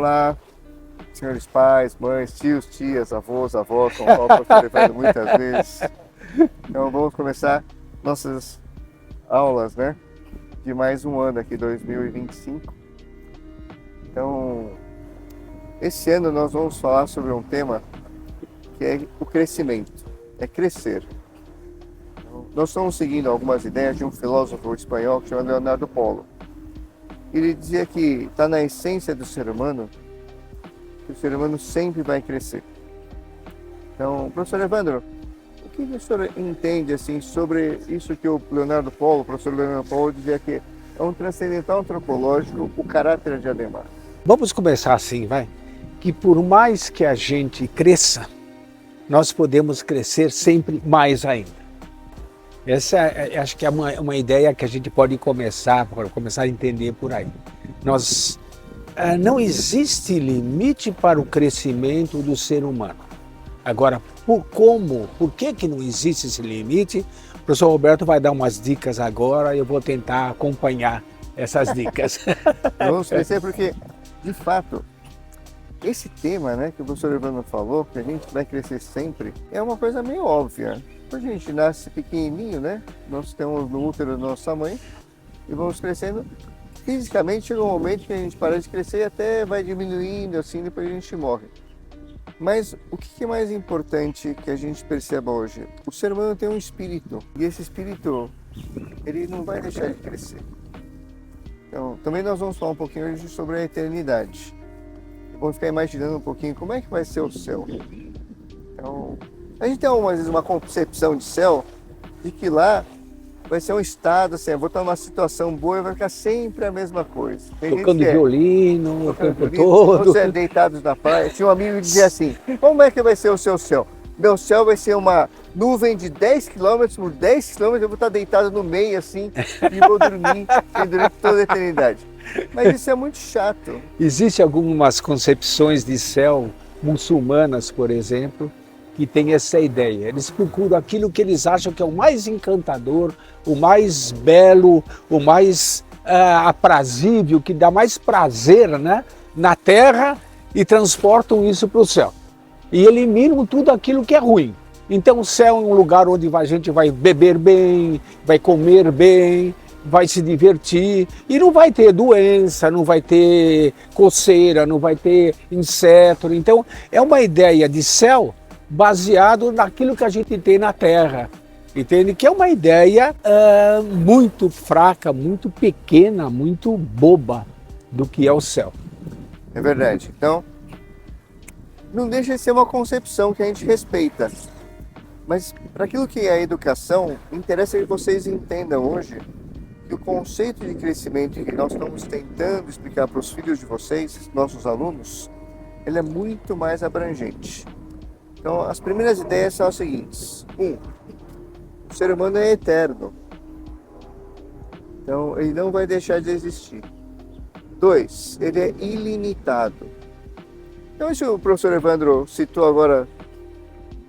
Olá, senhores pais, mães, tios, tias, avós, avós, como o professor Evandro muitas vezes. Então vamos começar nossas aulas, né? De mais um ano aqui, 2025. Então, esse ano nós vamos falar sobre um tema que é o crescimento, é crescer. Nós estamos seguindo algumas ideias de um filósofo espanhol chamado Leonardo Polo. Ele dizia que está na essência do ser humano que o ser humano sempre vai crescer. Então, professor Evandro, o que o senhor entende assim, sobre isso que o professor Leonardo Polo dizia que é um transcendental antropológico, o caráter de Ademar? Vamos começar assim, vai. Que por mais que a gente cresça, nós podemos crescer sempre mais ainda. Essa acho que é uma ideia que a gente pode começar a entender por aí. Não existe limite para o crescimento do ser humano. Agora, por que não existe esse limite? O professor Roberto vai dar umas dicas agora e eu vou tentar acompanhar essas dicas. Vamos crescer porque, de fato, esse tema, né, que o professor Evandro falou, que a gente vai crescer sempre, é uma coisa meio óbvia. Quando a gente nasce pequenininho, né, nós temos no útero da nossa mãe e vamos crescendo. Fisicamente chega um momento que a gente para de crescer e até vai diminuindo, assim, depois a gente morre. Mas o que é mais importante que a gente perceba hoje? O ser humano tem um espírito e esse espírito, ele não vai deixar de crescer. Então, também nós vamos falar um pouquinho hoje sobre a eternidade. Vamos ficar imaginando um pouquinho como é que vai ser o céu. Então, a gente tem às vezes uma concepção de céu de que lá vai ser um estado, assim, eu vou estar numa situação boa e vai ficar sempre a mesma coisa. Tem Tocando violino o tempo todo. Você deitados na praia. Tinha um amigo que dizia assim, como é que vai ser o seu céu? Meu céu vai ser uma nuvem de 10 km por 10 km, eu vou estar deitado no meio, assim, e vou dormir durante toda a eternidade. Mas isso é muito chato. Existem algumas concepções de céu muçulmanas, por exemplo, que têm essa ideia. Eles procuram aquilo que eles acham que é o mais encantador, o mais belo, o mais aprazível, que dá mais prazer, né, na terra, e transportam isso para o céu. E eliminam tudo aquilo que é ruim. Então o céu é um lugar onde a gente vai beber bem, vai comer bem, vai se divertir e não vai ter doença, não vai ter coceira, não vai ter inseto. Então é uma ideia de céu baseado naquilo que a gente tem na Terra, entende? Que é uma ideia muito fraca, muito pequena, muito boba do que é o céu. É verdade. Então, não deixa de ser uma concepção que a gente respeita. Mas para aquilo que é a educação, interessa que vocês entendam hoje que o conceito de crescimento que nós estamos tentando explicar para os filhos de vocês, nossos alunos, ele é muito mais abrangente. Então, as primeiras ideias são as seguintes. O ser humano é eterno. Então, ele não vai deixar de existir. 2, ele é ilimitado. Então, isso o professor Evandro citou agora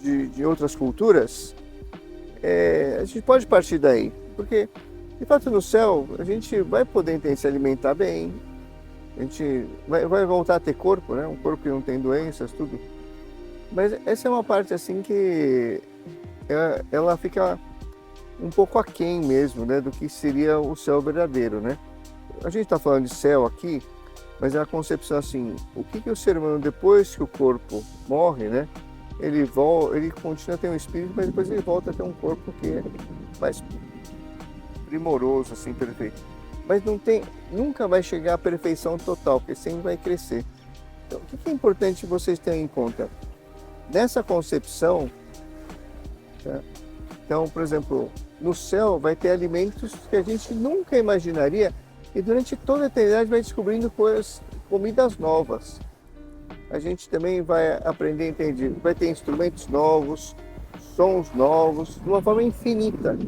de outras culturas, a gente pode partir daí. Porque, de fato, no céu, a gente vai poder se alimentar bem, a gente vai voltar a ter corpo, né? Um corpo que não tem doenças, tudo. Mas essa é uma parte assim que ela fica um pouco aquém mesmo, né, do que seria o céu verdadeiro, né? A gente está falando de céu aqui, mas é a concepção assim, o que o ser humano, depois que o corpo morre, né, ele continua a ter um espírito, mas depois ele volta a ter um corpo que é mais primoroso, assim, perfeito. Mas nunca vai chegar à perfeição total, porque sempre vai crescer. Então, o que é importante vocês terem em conta? Nessa concepção, tá? Então, por exemplo, no céu vai ter alimentos que a gente nunca imaginaria e durante toda a eternidade vai descobrindo comidas novas. A gente também vai aprender a entender, vai ter instrumentos novos, sons novos, de uma forma infinita.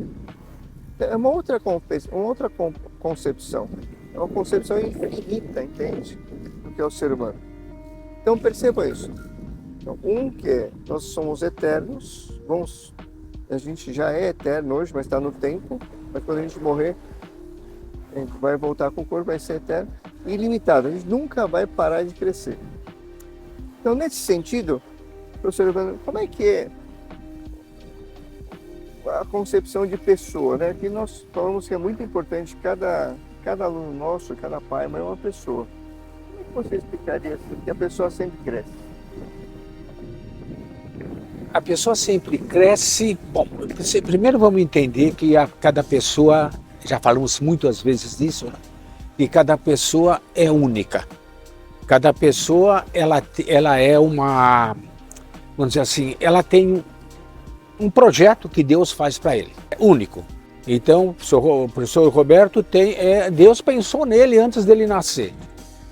É uma outra concepção, é uma concepção infinita, entende? Do que é o ser humano. Então perceba isso. Então, que nós somos eternos, a gente já é eterno hoje, mas está no tempo, mas quando a gente morrer, a gente vai voltar com o corpo, vai ser eterno. ilimitado, a gente nunca vai parar de crescer. Então, nesse sentido, professor Evandro, como é que é a concepção de pessoa, né? Que nós falamos que é muito importante, cada aluno nosso, cada pai, mas é uma pessoa. Como é que você explicaria assim, que a pessoa sempre cresce? A pessoa sempre cresce. Bom, primeiro vamos entender que cada pessoa, já falamos muitas vezes disso, né? Que cada pessoa é única. Cada pessoa ela é uma, vamos dizer assim, ela tem um projeto que Deus faz para ele, é único. Então, o professor Roberto Deus pensou nele antes dele nascer.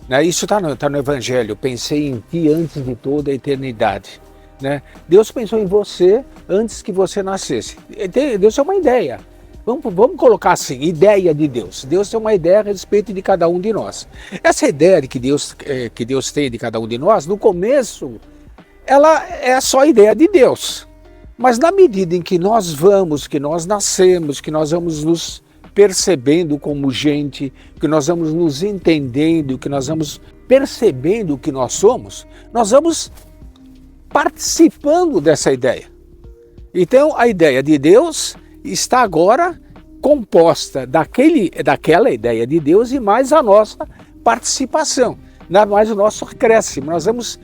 Né? Isso está no Evangelho, pensei em ti antes de toda a eternidade. Né? Deus pensou em você antes que você nascesse. Deus tem uma ideia. Vamos colocar assim, ideia de Deus. Deus tem uma ideia a respeito de cada um de nós. Essa ideia que Deus tem de cada um de nós, no começo, ela é só a ideia de Deus. Mas na medida em que nós nascemos, que nós vamos nos percebendo como gente, que nós vamos nos entendendo, que nós vamos percebendo o que nós somos, nós vamos participando dessa ideia. Então, a ideia de Deus está agora composta daquela ideia de Deus e mais a nossa participação, mais o nosso acréscimo. Nós vamos,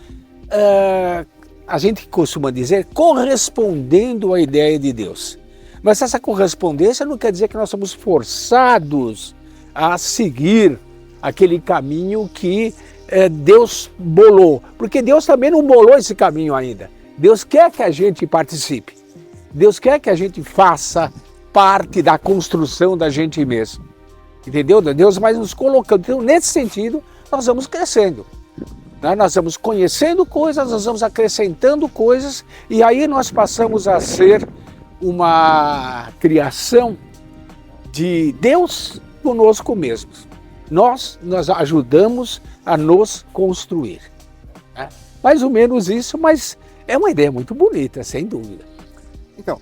a gente costuma dizer, correspondendo à ideia de Deus. Mas essa correspondência não quer dizer que nós somos forçados a seguir aquele caminho que Deus bolou, porque Deus também não bolou esse caminho ainda. Deus quer que a gente participe, Deus quer que a gente faça parte da construção da gente mesmo, entendeu? Deus vai nos colocando, então nesse sentido nós vamos crescendo, né? Nós vamos conhecendo coisas, nós vamos acrescentando coisas e aí nós passamos a ser uma criação de Deus conosco mesmos. Nós ajudamos a nos construir. Né? Mais ou menos isso, mas é uma ideia muito bonita, sem dúvida. Então,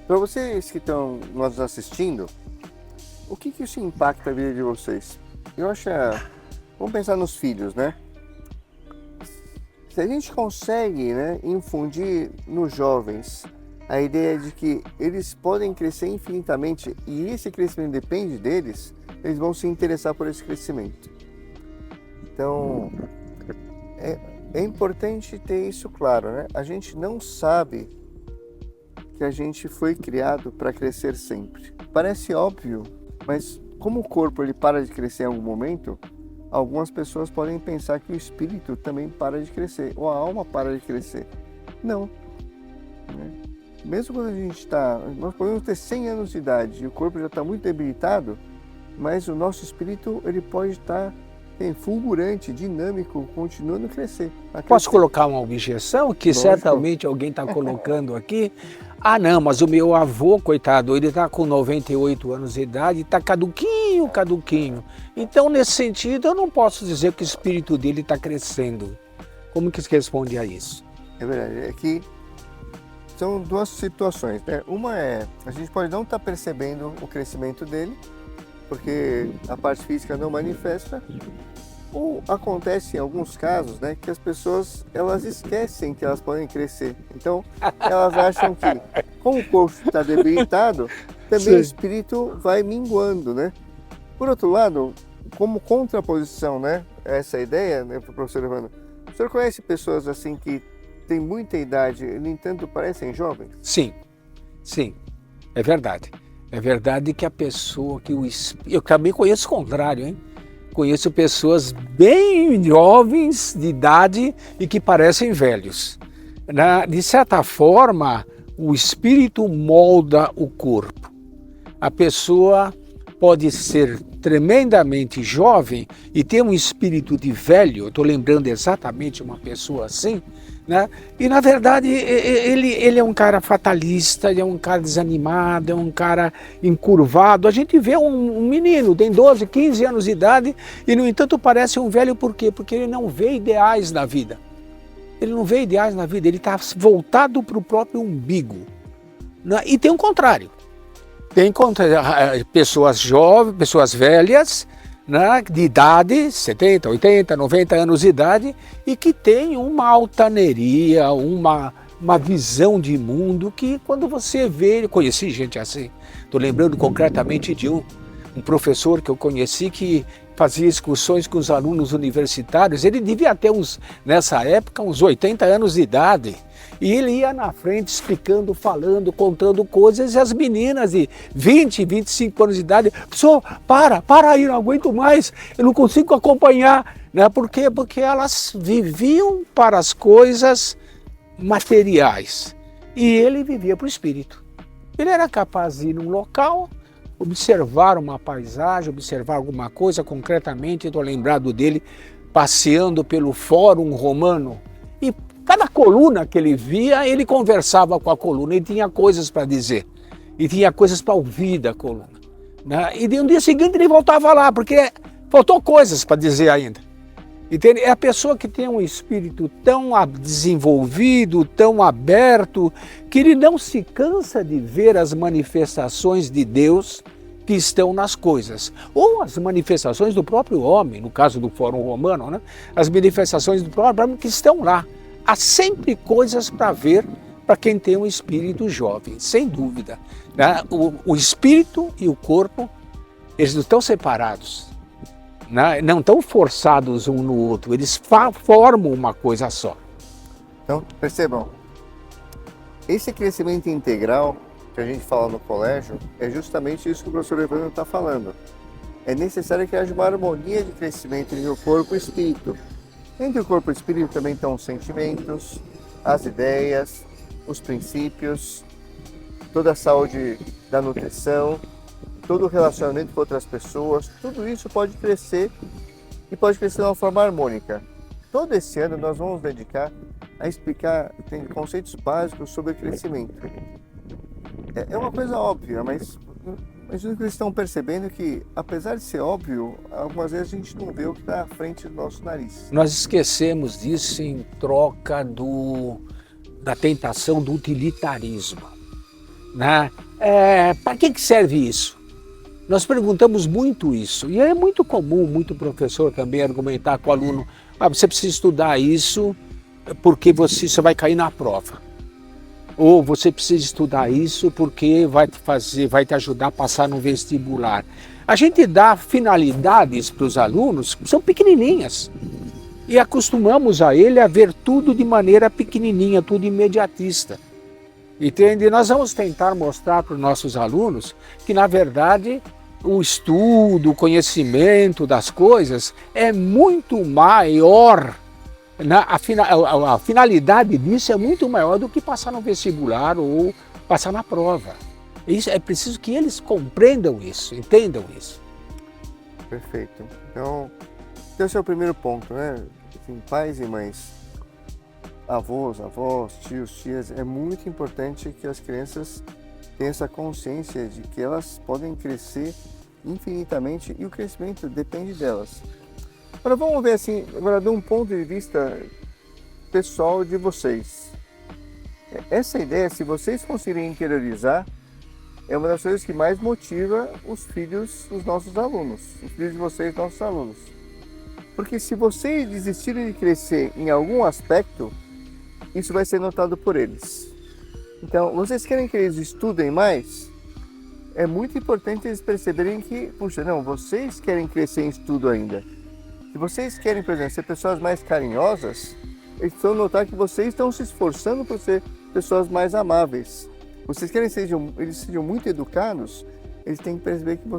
para vocês que estão nos assistindo, o que isso impacta a vida de vocês? Eu acho, vamos pensar nos filhos, né? Se a gente consegue, né, infundir nos jovens a ideia de que eles podem crescer infinitamente e esse crescimento depende deles, eles vão se interessar por esse crescimento. Então, é importante ter isso claro, né? A gente não sabe que a gente foi criado para crescer sempre. Parece óbvio, mas como o corpo ele para de crescer em algum momento, algumas pessoas podem pensar que o espírito também para de crescer, ou a alma para de crescer. Não. Né? Mesmo quando a gente nós podemos ter 100 anos de idade e o corpo já está muito debilitado, mas o nosso espírito ele pode estar fulgurante, dinâmico, continuando a crescer. Posso colocar uma objeção que Lógico. Certamente alguém está colocando aqui? Ah não, mas o meu avô, coitado, ele está com 98 anos de idade, está caduquinho. Então, nesse sentido, eu não posso dizer que o espírito dele está crescendo. Como que se responde a isso? É verdade, é que são duas situações, né? Uma a gente pode não estar percebendo o crescimento dele, porque a parte física não manifesta, ou acontece em alguns casos, né, que as pessoas elas esquecem que elas podem crescer. Então, elas acham que, como o corpo está debilitado, também Sim. o espírito vai minguando, né? Por outro lado, como contraposição, né, a essa ideia, né, professor Evandro, o senhor conhece pessoas assim que têm muita idade e, no entanto, parecem jovens? Sim, é verdade. É verdade que a pessoa, eu também conheço o contrário, hein? Conheço pessoas bem jovens de idade e que parecem velhos. De certa forma, o espírito molda o corpo. A pessoa pode ser tremendamente jovem e ter um espírito de velho, eu estou lembrando exatamente uma pessoa assim, né? E na verdade ele é um cara fatalista, ele é um cara desanimado, é um cara encurvado. A gente vê um menino, tem 12, 15 anos de idade e no entanto parece um velho, por quê? Porque ele não vê ideais na vida. Ele não vê ideais na vida, ele está voltado para o próprio umbigo. Né? E tem o contrário. Tem pessoas jovens, pessoas velhas, né, de idade, 70, 80, 90 anos de idade, e que tem uma altaneria, uma visão de mundo que quando você vê, eu conheci gente assim, estou lembrando concretamente de um professor que eu conheci que fazia excursões com os alunos universitários, ele devia ter nessa época uns 80 anos de idade, e ele ia na frente explicando, falando, contando coisas, e as meninas de 20, 25 anos de idade, professor, para aí, não aguento mais, eu não consigo acompanhar, né? Por quê? Porque elas viviam para as coisas materiais, e ele vivia para o espírito. Ele era capaz de ir num local, observar uma paisagem, observar alguma coisa concretamente. Estou lembrado dele passeando pelo Fórum Romano, e cada coluna que ele via, ele conversava com a coluna, e tinha coisas para dizer, e tinha coisas para ouvir da coluna, né? E no dia seguinte ele voltava lá, porque faltou coisas para dizer ainda. Entende? É a pessoa que tem um espírito tão desenvolvido, tão aberto, que ele não se cansa de ver as manifestações de Deus que estão nas coisas, ou as manifestações do próprio homem, no caso do Fórum Romano, né? As manifestações do próprio homem que estão lá. Há sempre coisas para ver para quem tem um espírito jovem, sem dúvida, né? O espírito e o corpo, eles não estão separados, né? Não estão forçados um no outro, eles formam uma coisa só. Então, percebam, esse crescimento integral que a gente fala no colégio é justamente isso que o professor Evandro está falando. É necessário que haja uma harmonia de crescimento entre o corpo e o espírito. Entre o corpo e o espírito também estão os sentimentos, as ideias, os princípios, toda a saúde da nutrição, todo o relacionamento com outras pessoas, tudo isso pode crescer e pode crescer de uma forma harmônica. Todo esse ano nós vamos dedicar a explicar conceitos básicos sobre crescimento. É uma coisa óbvia, mas imagino que eles estão percebendo que, apesar de ser óbvio, algumas vezes a gente não vê o que está à frente do nosso nariz. Nós esquecemos disso em troca da tentação do utilitarismo, né? Para que serve isso? Nós perguntamos muito isso, e é muito comum, muito professor também argumentar com o aluno, você precisa estudar isso porque você vai cair na prova. Ou você precisa estudar isso porque vai te ajudar a passar no vestibular. A gente dá finalidades para os alunos que são pequenininhas. E acostumamos a ele a ver tudo de maneira pequenininha, tudo imediatista. Entende? Nós vamos tentar mostrar para os nossos alunos que, na verdade, o estudo, o conhecimento das coisas é muito maior. A finalidade disso é muito maior do que passar no vestibular ou passar na prova. Isso, é preciso que eles compreendam isso, entendam isso. Perfeito. Então esse é o primeiro ponto, né? Assim, pais e mães, avós, tios, tias, é muito importante que as crianças tenham essa consciência de que elas podem crescer infinitamente e o crescimento depende delas. Agora vamos ver assim, agora de um ponto de vista pessoal de vocês. Essa ideia, se vocês conseguirem interiorizar, é uma das coisas que mais motiva os filhos dos nossos alunos, os filhos de vocês, nossos alunos. Porque se vocês desistirem de crescer em algum aspecto, isso vai ser notado por eles. Então, vocês querem que eles estudem mais? É muito importante eles perceberem que, puxa, não, vocês querem crescer em estudo ainda. Se vocês querem, por exemplo, ser pessoas mais carinhosas, eles precisam notar que vocês estão se esforçando para ser pessoas mais amáveis. Vocês querem que eles sejam muito educados, eles têm que perceber que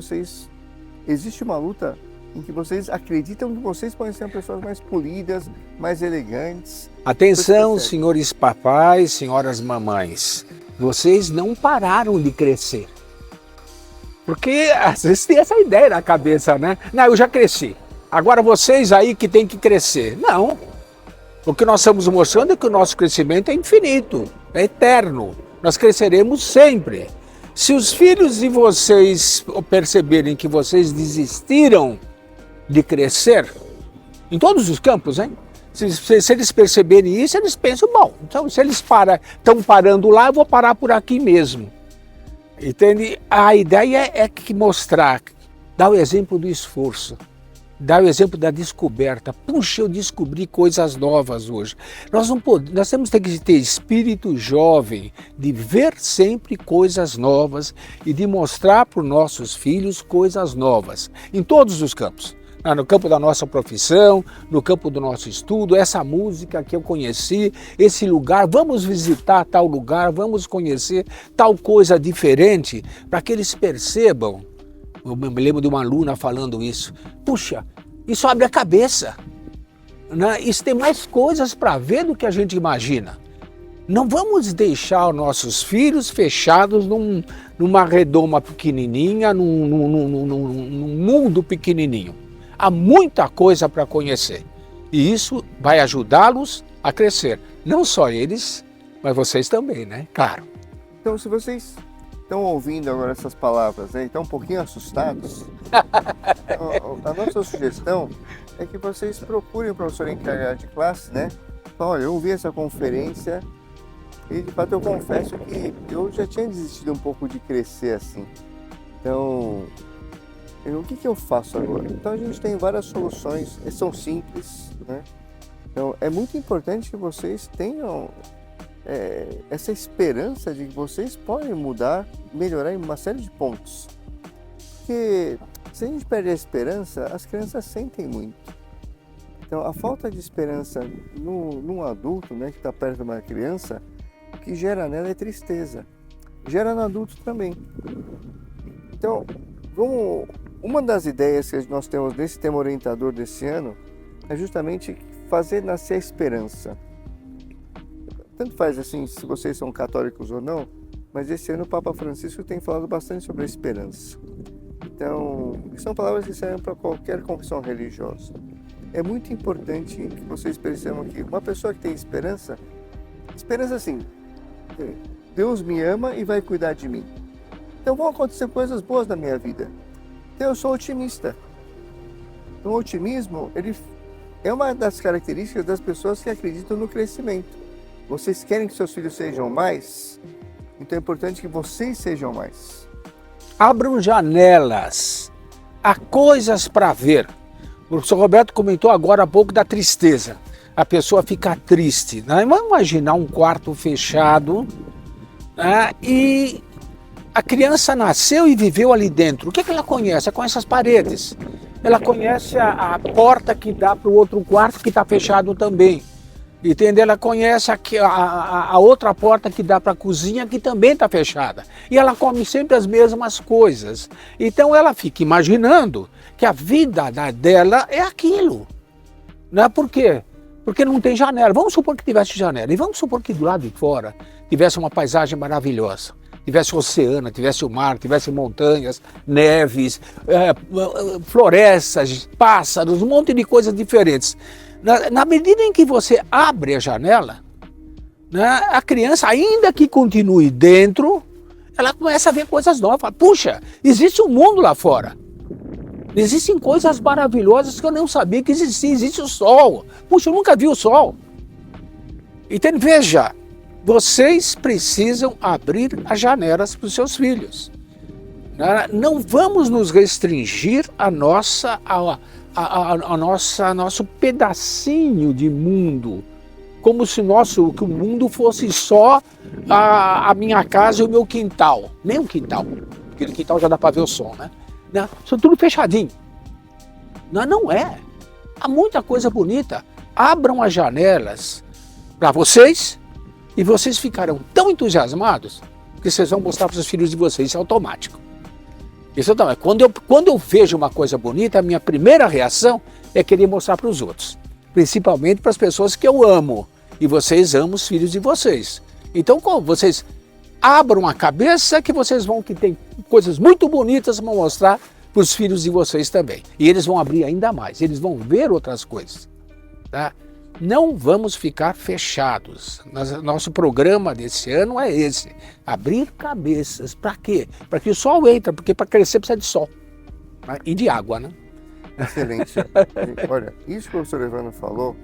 existe uma luta em que vocês acreditam que vocês podem ser pessoas mais polidas, mais elegantes. Atenção, senhores papais, senhoras mamães, vocês não pararam de crescer. Porque às vezes tem essa ideia na cabeça, né? Não, eu já cresci. Agora vocês aí que tem que crescer. Não. O que nós estamos mostrando é que o nosso crescimento é infinito, é eterno. Nós cresceremos sempre. Se os filhos de vocês perceberem que vocês desistiram de crescer, em todos os campos, hein? Se eles perceberem isso, eles pensam, bom, então se eles estão parando lá, eu vou parar por aqui mesmo. Entende? A ideia é que mostrar, dar o exemplo do esforço. dá o exemplo da descoberta. Puxa, eu descobri coisas novas hoje. Nós temos que ter espírito jovem, de ver sempre coisas novas e de mostrar para os nossos filhos coisas novas, em todos os campos. No campo da nossa profissão, no campo do nosso estudo, essa música que eu conheci, esse lugar, vamos visitar tal lugar, vamos conhecer tal coisa diferente, para que eles percebam. Eu me lembro de uma aluna falando isso. Puxa, isso abre a cabeça, né? Isso tem mais coisas para ver do que a gente imagina. Não vamos deixar os nossos filhos fechados numa redoma pequenininha, num mundo pequenininho. Há muita coisa para conhecer e isso vai ajudá-los a crescer. Não só eles, mas vocês também, né? Claro. Então, se vocês estão ouvindo agora essas palavras, né, e estão um pouquinho assustados, a nossa sugestão é que vocês procurem o professor encarregado de classe, né? Olha, eu ouvi essa conferência e, de fato, eu confesso que eu já tinha desistido um pouco de crescer assim. Então, o que eu faço agora? Então a gente tem várias soluções, são simples, né? Então é muito importante que vocês tenham essa esperança de que vocês podem mudar, melhorar em uma série de pontos. Porque se a gente perde a esperança, as crianças sentem muito. Então a falta de esperança num adulto, né, que está perto de uma criança, o que gera nela é tristeza. Gera no adulto também. Então, uma das ideias que nós temos nesse tema orientador desse ano é justamente fazer nascer a esperança. Tanto faz assim se vocês são católicos ou não, mas esse ano o Papa Francisco tem falado bastante sobre a esperança. Então, são palavras que servem para qualquer confissão religiosa. É muito importante que vocês percebam que uma pessoa que tem esperança assim, Deus me ama e vai cuidar de mim. Então vão acontecer coisas boas na minha vida. Então eu sou otimista. O otimismo, ele é uma das características das pessoas que acreditam no crescimento. Vocês querem que seus filhos sejam mais? Então é importante que vocês sejam mais. Abram janelas. Há coisas para ver. O professor Roberto comentou agora há pouco da tristeza. A pessoa fica triste, né? Vamos imaginar um quarto fechado, né? E a criança nasceu e viveu ali dentro. O que ela conhece? Ela conhece as paredes. Ela conhece a porta que dá para o outro quarto que está fechado também. Entendeu? Ela conhece a outra porta que dá para a cozinha que também está fechada. E ela come sempre as mesmas coisas. Então ela fica imaginando que a vida dela é aquilo. Não é por quê? Porque não tem janela. Vamos supor que tivesse janela. E vamos supor que do lado de fora tivesse uma paisagem maravilhosa. Tivesse oceano, tivesse o mar, tivesse montanhas, neves, florestas, pássaros, um monte de coisas diferentes. Na medida em que você abre a janela, né, a criança, ainda que continue dentro, ela começa a ver coisas novas. Fala, puxa, existe um mundo lá fora. Existem coisas maravilhosas que eu não sabia que existiam. Existe o sol. Puxa, eu nunca vi o sol. Então, veja, vocês precisam abrir as janelas para os seus filhos. Não vamos nos restringir a nosso pedacinho de mundo, como se que o mundo fosse só a minha casa e o meu quintal. Nem um quintal, porque no quintal já dá para ver o sol, né? São tudo fechadinho. Não é. Há muita coisa bonita. Abram as janelas para vocês e vocês ficarão tão entusiasmados que vocês vão mostrar para os filhos de vocês. Isso é automático. Isso é automático. Quando eu vejo uma coisa bonita, a minha primeira reação é querer mostrar para os outros. Principalmente para as pessoas que eu amo. E vocês amam os filhos de vocês. Então, como vocês abram a cabeça que vocês vão que tem coisas muito bonitas para mostrar para os filhos de vocês também. E eles vão abrir ainda mais, eles vão ver outras coisas. Tá? Não vamos ficar fechados. Nosso programa desse ano é esse. Abrir cabeças. Para quê? Para que o sol entre, porque para crescer precisa de sol. Tá? E de água, né? Excelente. Olha, isso que o professor Evandro falou,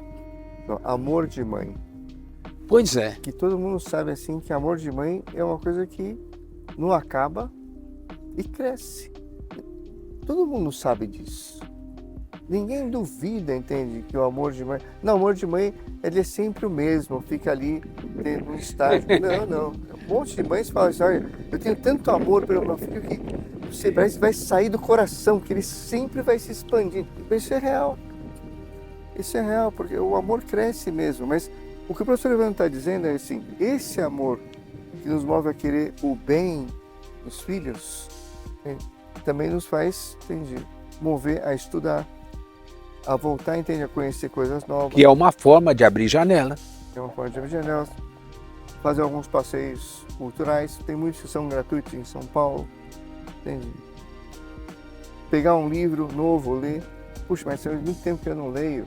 amor de mãe. Pois é. Que todo mundo sabe assim que amor de mãe é uma coisa que não acaba e cresce. Todo mundo sabe disso. Ninguém duvida, entende, que o amor de mãe... Não, o amor de mãe, ele é sempre o mesmo, fica ali no estágio. Não. Um monte de mães falam assim, olha, eu tenho tanto amor pelo meu filho que você vai sair do coração, que ele sempre vai se expandir. Isso é real. Isso é real, porque o amor cresce mesmo. Mas o que o professor Evandro está dizendo é assim, esse amor que nos move a querer o bem dos filhos, também nos faz, entende, mover a estudar, a voltar, entende, a conhecer coisas novas. Que é uma forma de abrir janela. É uma forma de abrir janelas, fazer alguns passeios culturais, tem muitos que são gratuitos em São Paulo, entende? Pegar um livro novo, ler. Puxa, mas faz muito tempo que eu não leio.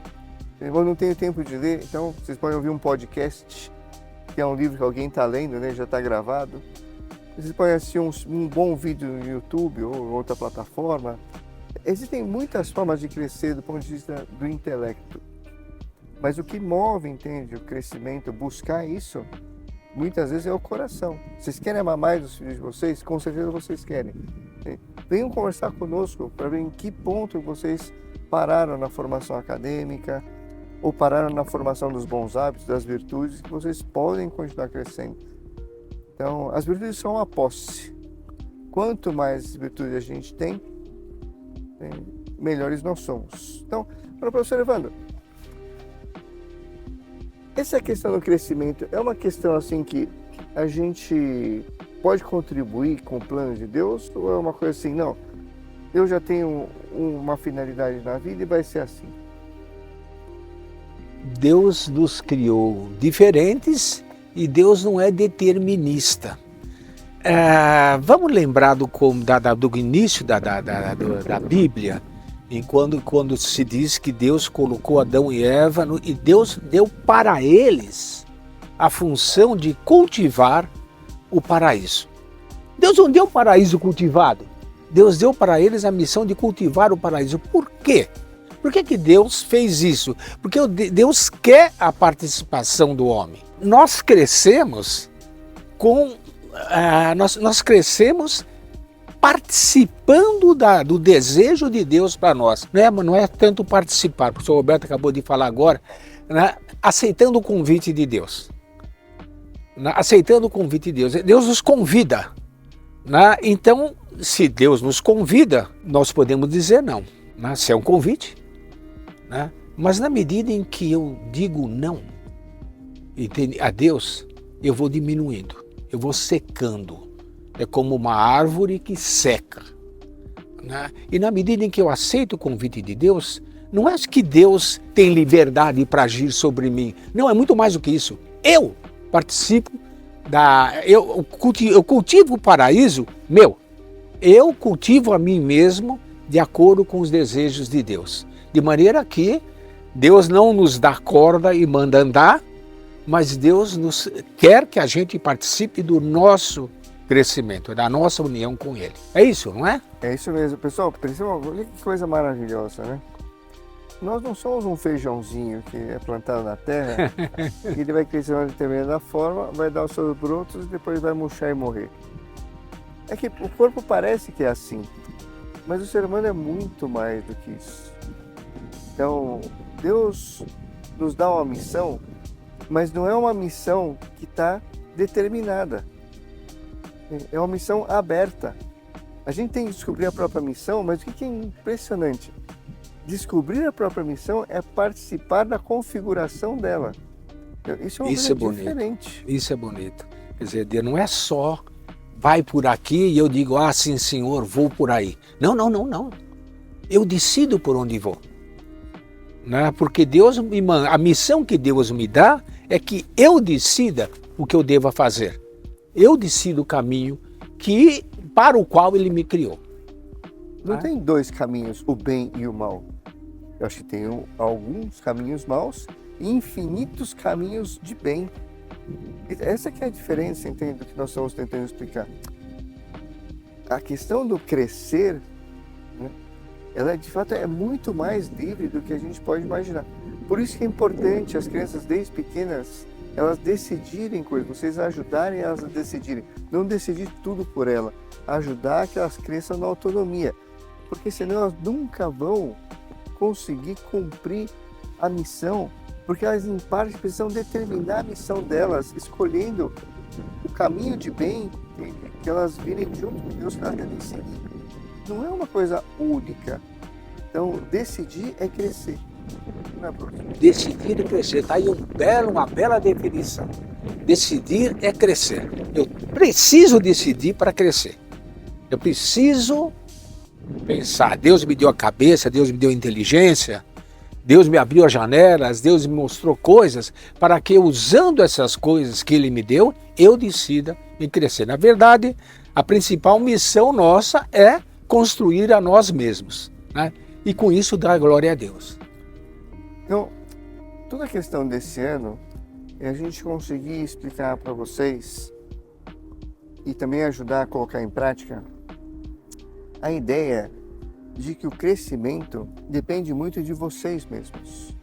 Eu não tenho tempo de ler, então vocês podem ouvir um podcast, que é um livro que alguém está lendo, né? Já está gravado. Vocês podem assistir um bom vídeo no YouTube ou outra plataforma. Existem muitas formas de crescer do ponto de vista do intelecto. Mas o que move, entende, o crescimento, buscar isso, muitas vezes é o coração. Vocês querem amar mais os filhos de vocês? Com certeza vocês querem. Venham conversar conosco para ver em que ponto vocês pararam na formação acadêmica ou pararam na formação dos bons hábitos, das virtudes, que vocês podem continuar crescendo. Então, as virtudes são uma posse. Quanto mais virtudes a gente tem, melhores nós somos. Então, para o professor Evandro, essa questão do crescimento é uma questão assim que a gente pode contribuir com o plano de Deus, ou é uma coisa assim, não, eu já tenho uma finalidade na vida e vai ser assim? Deus nos criou diferentes e Deus não é determinista. Vamos lembrar do início da Bíblia, quando se diz que Deus colocou Adão e Eva e Deus deu para eles a função de cultivar o paraíso. Deus não deu o paraíso cultivado. Deus deu para eles a missão de cultivar o paraíso. Por quê? Por que Deus fez isso? Porque Deus quer a participação do homem. Nós crescemos nós crescemos participando do desejo de Deus para nós. Não é tanto participar, o professor Roberto acabou de falar agora, né? Aceitando o convite de Deus. Aceitando o convite de Deus. Deus nos convida. Então, se Deus nos convida, nós podemos dizer não. Se é um convite. Mas na medida em que eu digo não a Deus, eu vou diminuindo, eu vou secando. É como uma árvore que seca. E na medida em que eu aceito o convite de Deus, não é que Deus tem liberdade para agir sobre mim. Não, é muito mais do que isso. Eu participo eu cultivo o paraíso meu. Eu cultivo a mim mesmo de acordo com os desejos de Deus. De maneira que Deus não nos dá corda e manda andar, mas Deus quer que a gente participe do nosso crescimento, da nossa união com Ele. É isso, não é? É isso mesmo. Pessoal, olha que coisa maravilhosa, né? Nós não somos um feijãozinho que é plantado na terra, que ele vai crescer de uma determinada forma, vai dar os seus brotos e depois vai murchar e morrer. É que o corpo parece que é assim, mas o ser humano é muito mais do que isso. Então, Deus nos dá uma missão, mas não é uma missão que está determinada. É uma missão aberta. A gente tem que descobrir a própria missão, mas o que é impressionante? Descobrir a própria missão é participar da configuração dela. Isso é uma coisa diferente. Isso é bonito. Quer dizer, não é só vai por aqui e eu digo, sim senhor, vou por aí. Não. Eu decido por onde vou. Porque Deus me manda, a missão que Deus me dá é que eu decida o que eu devo fazer. Eu decido o caminho para o qual Ele me criou. Não tem dois caminhos, o bem e o mal. Eu acho que tem alguns caminhos maus e infinitos caminhos de bem. Essa que é a diferença, entende, do que nós estamos tentando explicar. A questão do crescer, né, ela de fato é muito mais livre do que a gente pode imaginar. Por isso que é importante as crianças desde pequenas, elas decidirem coisas, vocês ajudarem elas a decidirem. Não decidir tudo por ela, ajudar que elas cresçam na autonomia. Porque senão elas nunca vão conseguir cumprir a missão, porque elas em parte precisam determinar a missão delas, escolhendo o caminho de bem, que elas virem junto com Deus para devem seguir. Não é uma coisa única. Então, decidir é crescer. Não é, professor? Decidir é crescer. Está aí uma bela definição. Decidir é crescer. Eu preciso decidir para crescer. Eu preciso pensar. Deus me deu a cabeça, Deus me deu a inteligência, Deus me abriu as janelas, Deus me mostrou coisas para que, usando essas coisas que Ele me deu, eu decida em crescer. Na verdade, a principal missão nossa é construir a nós mesmos, né? E com isso dar glória a Deus. Então, toda a questão desse ano é a gente conseguir explicar para vocês e também ajudar a colocar em prática a ideia de que o crescimento depende muito de vocês mesmos.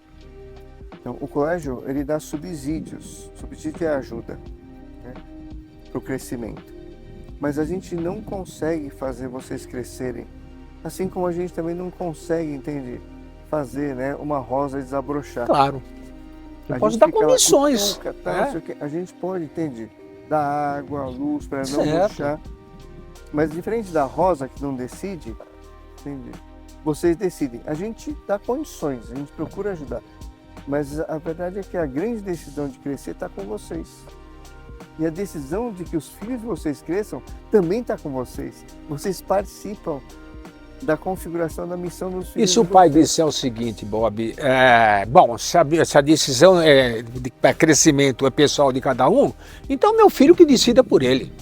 Então, o colégio, ele dá subsídios, subsídio é ajuda, né, para o crescimento. Mas a gente não consegue fazer vocês crescerem, assim como a gente também não consegue, entende, fazer, né, uma rosa desabrochar. Claro. Eu A posso gente dar fica lá, comissões. "Então, tá, não sei o quê." A gente pode, entende, dar água, luz para não Certo. murchar. Mas diferente da rosa que não decide, entende? Vocês decidem. A gente dá condições, a gente procura ajudar. Mas a verdade é que a grande decisão de crescer está com vocês. E a decisão de que os filhos de vocês cresçam também está com vocês. Vocês participam da configuração da missão dos filhos. E se o pai disser o seguinte, Bob, bom, se a decisão para crescimento é pessoal de cada um, então meu filho que decida por ele.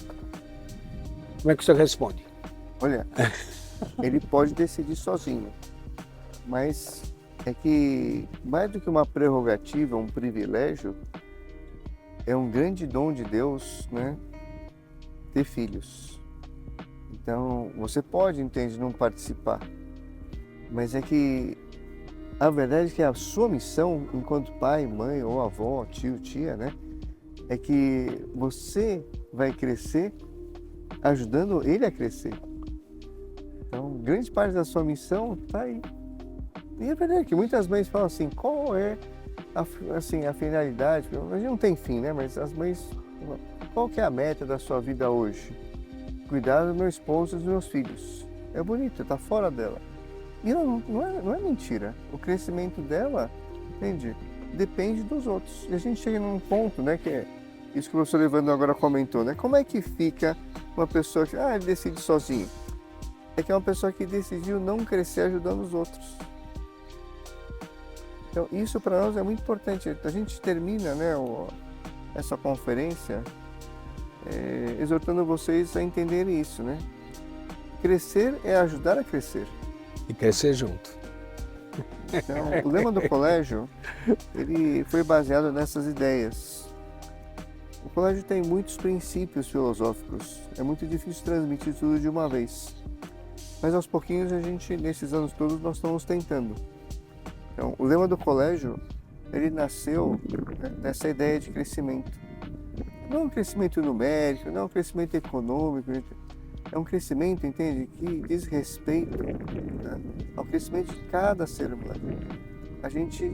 Como é que você responde? Olha, ele pode decidir sozinho, mas é que mais do que uma prerrogativa, um privilégio, é um grande dom de Deus, né, ter filhos. Então, você pode, entende, não participar, mas é que a verdade é que a sua missão, enquanto pai, mãe, ou avó, tio, tia, né, é que você vai crescer ajudando ele a crescer. Então, grande parte da sua missão está aí. E é verdade que muitas mães falam assim, qual é a finalidade? A gente não tem fim, né? Mas as mães, qual que é a meta da sua vida hoje? Cuidar do meu esposo e dos meus filhos. É bonito, está fora dela. E não é mentira. O crescimento dela, entende? Depende dos outros. E a gente chega num ponto, né, que é isso que o professor Evandro agora comentou, né? Como é que fica uma pessoa que ele decide sozinho? É que é uma pessoa que decidiu não crescer ajudando os outros. Então, isso para nós é muito importante. A gente termina, né, essa conferência exortando vocês a entenderem isso, né? Crescer é ajudar a crescer. E crescer junto. Então, o lema do colégio, ele foi baseado nessas ideias. O colégio tem muitos princípios filosóficos. É muito difícil transmitir tudo de uma vez. Mas aos pouquinhos nesses anos todos, nós estamos tentando. Então, o lema do colégio, ele nasceu dessa ideia de crescimento. Não é um crescimento numérico, não é um crescimento econômico. É um crescimento, entende, que diz respeito, né, ao crescimento de cada ser humano. A gente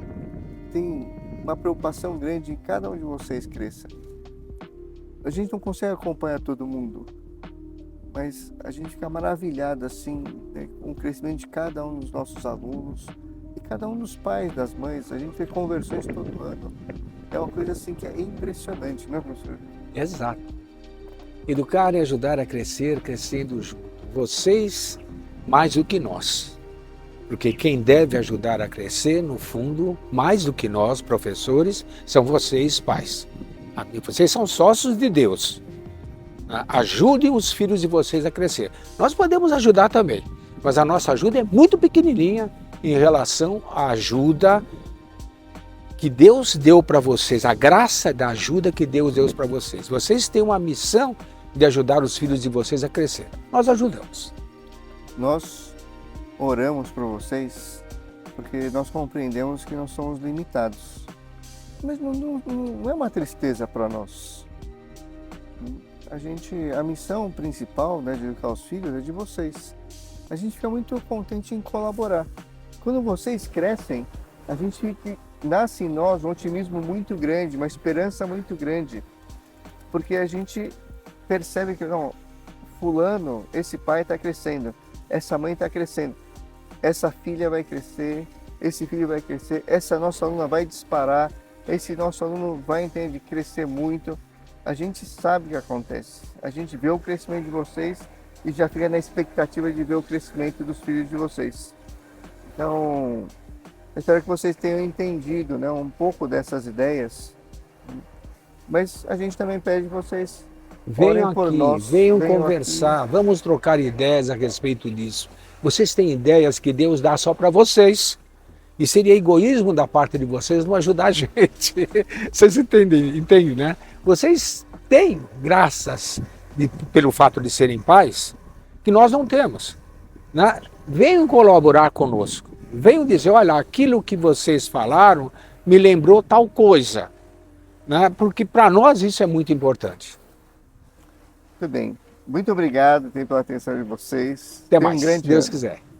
tem uma preocupação grande em cada um de vocês cresça. A gente não consegue acompanhar todo mundo, mas a gente fica maravilhado assim, né, com o crescimento de cada um dos nossos alunos e cada um dos pais, das mães. A gente vê conversões todo ano. É uma coisa assim que é impressionante, não é, professor? Exato. Educar e ajudar a crescer, crescendo junto. Vocês mais do que nós. Porque quem deve ajudar a crescer, no fundo, mais do que nós, professores, são vocês, pais. Vocês são sócios de Deus. Ajudem os filhos de vocês a crescer. Nós podemos ajudar também, mas a nossa ajuda é muito pequenininha em relação à ajuda que Deus deu para vocês, a graça da ajuda que Deus deu para vocês. Vocês têm uma missão de ajudar os filhos de vocês a crescer. Nós ajudamos. Nós oramos por vocês porque nós compreendemos que nós somos limitados. Mas não é uma tristeza para nós. A missão principal, né, de educar os filhos é de vocês. A gente fica muito contente em colaborar. quando vocês crescem, a gente nasce em nós um otimismo muito grande, uma esperança muito grande, porque a gente percebe que, não, fulano, esse pai está crescendo, essa mãe está crescendo, essa filha vai crescer, esse filho vai crescer, essa nossa aluna vai disparar, esse nosso aluno vai entender, crescer muito. A gente sabe o que acontece, a gente vê o crescimento de vocês e já fica na expectativa de ver o crescimento dos filhos de vocês. Então, eu espero que vocês tenham entendido, né, um pouco dessas ideias, mas a gente também pede que vocês orem Venham por aqui, nós. venham venham conversar, vamos trocar ideias a respeito disso. Vocês têm ideias que Deus dá só para vocês. E seria egoísmo da parte de vocês não ajudar a gente. Vocês entendem, né? Vocês têm graças pelo fato de serem pais que nós não temos, né? Venham colaborar conosco. Venham dizer, olha, aquilo que vocês falaram me lembrou tal coisa, né? Porque para nós isso é muito importante. Muito bem. Muito obrigado pela atenção de vocês. Até Tenham mais, grande se Deus ano. quiser.